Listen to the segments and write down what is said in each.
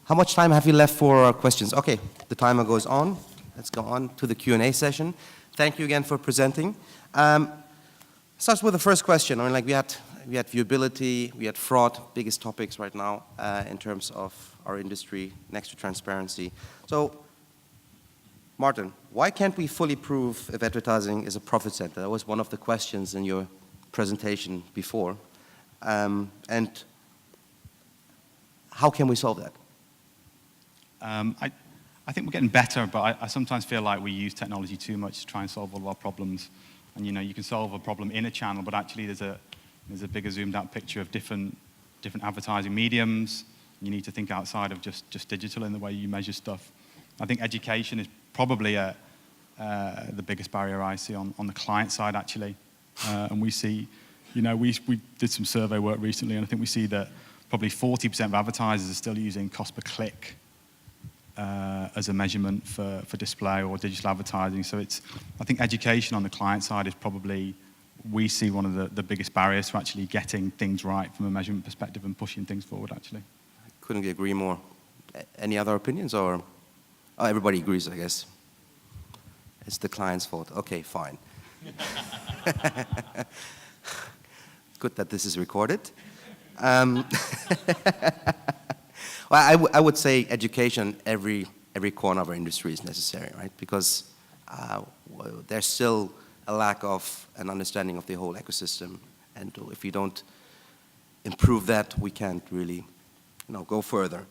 How much time have we left for questions? Okay, the timer goes on. Let's go on to the Q&A session. Thank you again for presenting. Starts with the first question. I mean, like we had viewability, we had fraud, biggest topics right now in terms of our industry, next to transparency. So, Martin, why can't we fully prove if advertising is a profit center? That was one of the questions in your presentation before. And how can we solve that? I think we're getting better, but I sometimes feel like we use technology too much to try and solve all of our problems. And you know, you can solve a problem in a channel, but actually there's a bigger zoomed out picture of different advertising mediums. You need to think outside of just digital in the way you measure stuff. I think education is probably the biggest barrier I see on the client side, actually. And we see, you know, we did some survey work recently, and I think we see that probably 40% of advertisers are still using cost per click as a measurement for display or digital advertising. So I think education on the client side is probably, we see one of the biggest barriers to actually getting things right from a measurement perspective and pushing things forward, actually. I couldn't agree more. Any other opinions, or? Oh, everybody agrees, I guess. It's the client's fault. Okay, fine. Good that this is recorded. Well, I would say education, every corner of our industry is necessary, right? Because there's still a lack of an understanding of the whole ecosystem, and if we don't improve that, we can't really, go further.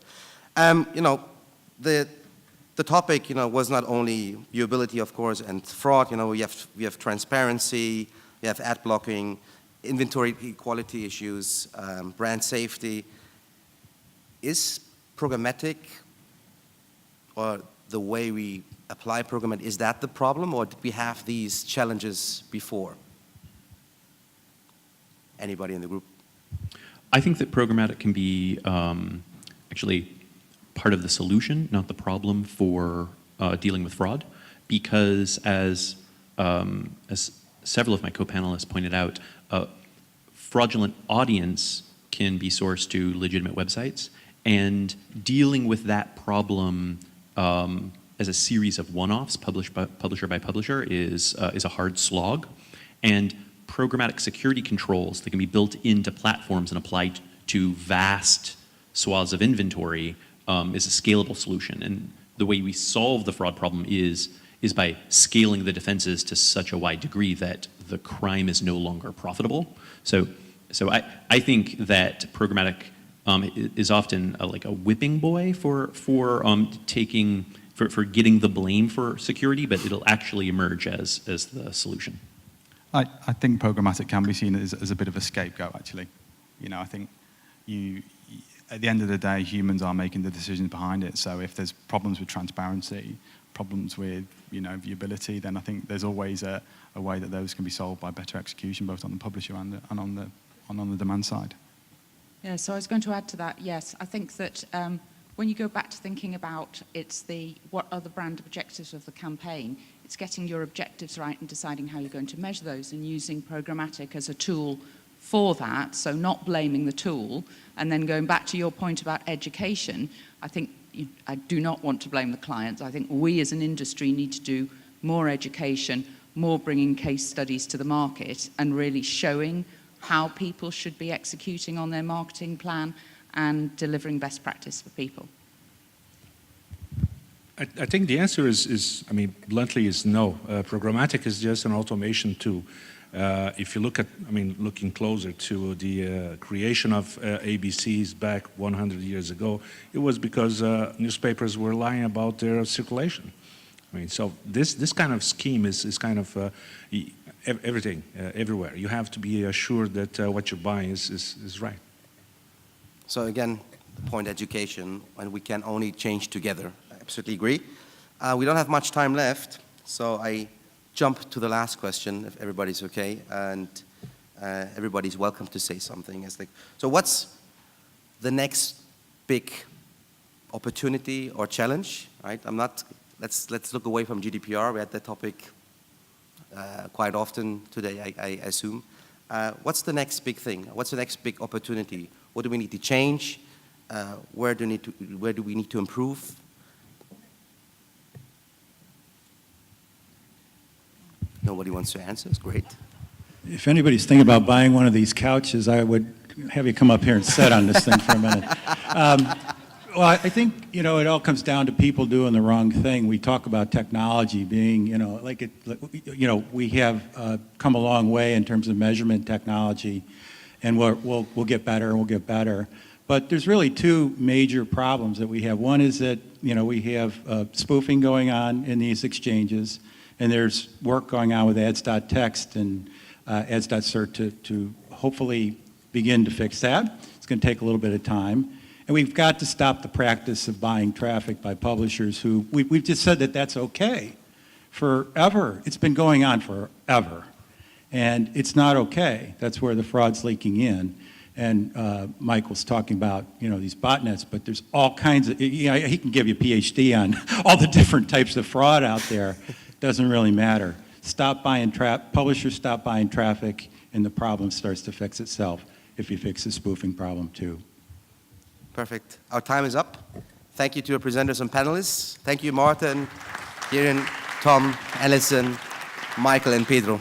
The topic, was not only viewability, of course, and fraud. We have transparency, we have ad blocking, inventory equality issues, brand safety. Is programmatic, or the way we apply programmatic, is that the problem, or did we have these challenges before? Anybody in the group? I think that programmatic can be actually part of the solution, not the problem for dealing with fraud, because as several of my co-panelists pointed out, fraudulent audience can be sourced to legitimate websites, and dealing with that problem as a series of one-offs, publisher by publisher, is a hard slog. And programmatic security controls that can be built into platforms and applied to vast swaths of inventory is a scalable solution. And the way we solve the fraud problem is by scaling the defenses to such a wide degree that the crime is no longer profitable. So I think that programmatic is often like a whipping boy for getting the blame for security, but it'll actually emerge as the solution. I think programmatic can be seen as a bit of a scapegoat, actually. I think at the end of the day, humans are making the decisions behind it. So if there's problems with transparency, problems with viewability, then I think there's always a way that those can be solved by better execution, both on the publisher and on the demand side. Yeah, so I was going to add to that. Yes, I think that when you go back to thinking about what are the brand objectives of the campaign, it's getting your objectives right and deciding how you're going to measure those, and using programmatic as a tool for that, so not blaming the tool. And then going back to your point about education, I think I do not want to blame the clients. I think we as an industry need to do more education, more bringing case studies to the market, and really showing how people should be executing on their marketing plan and delivering best practice for people. I think the answer is bluntly is no. Programmatic is just an automation tool. If you look at, looking closer to the creation of ABCs back 100 years ago, it was because newspapers were lying about their circulation. So this kind of scheme is kind of everything, everywhere. You have to be assured that what you're buying is right. So again, the point education, and we can only change together. I absolutely agree. We don't have much time left, so I jump to the last question, if everybody's okay, and everybody's welcome to say something. So what's the next big opportunity or challenge, right? Let's look away from GDPR. We had that topic quite often today, I assume. What's the next big thing? What's the next big opportunity? What do we need to change? Where do we need to improve? Nobody wants to answer. It's great. If anybody's thinking about buying one of these couches, I would have you come up here and sit on this thing for a minute. Well, I think, it all comes down to people doing the wrong thing. We talk about technology being, we have come a long way in terms of measurement technology, and we'll get better and we'll get better. But there's really two major problems that we have. One is that, we have spoofing going on in these exchanges, and there's work going on with ads.txt and ads.cert to hopefully begin to fix that. It's going to take a little bit of time. And we've got to stop the practice of buying traffic by publishers who, we've just said that that's okay forever. It's been going on forever. And it's not okay. That's where the fraud's leaking in. And Mike was talking about, these botnets, but there's all kinds of, he can give you a PhD on all the different types of fraud out there. Doesn't really matter. Publishers stop buying traffic, and the problem starts to fix itself if you fix the spoofing problem too. Perfect. Our time is up. Thank you to our presenters and panelists. Thank you, Martin, Kieran, Tom, Alison, Michael, and Pedro.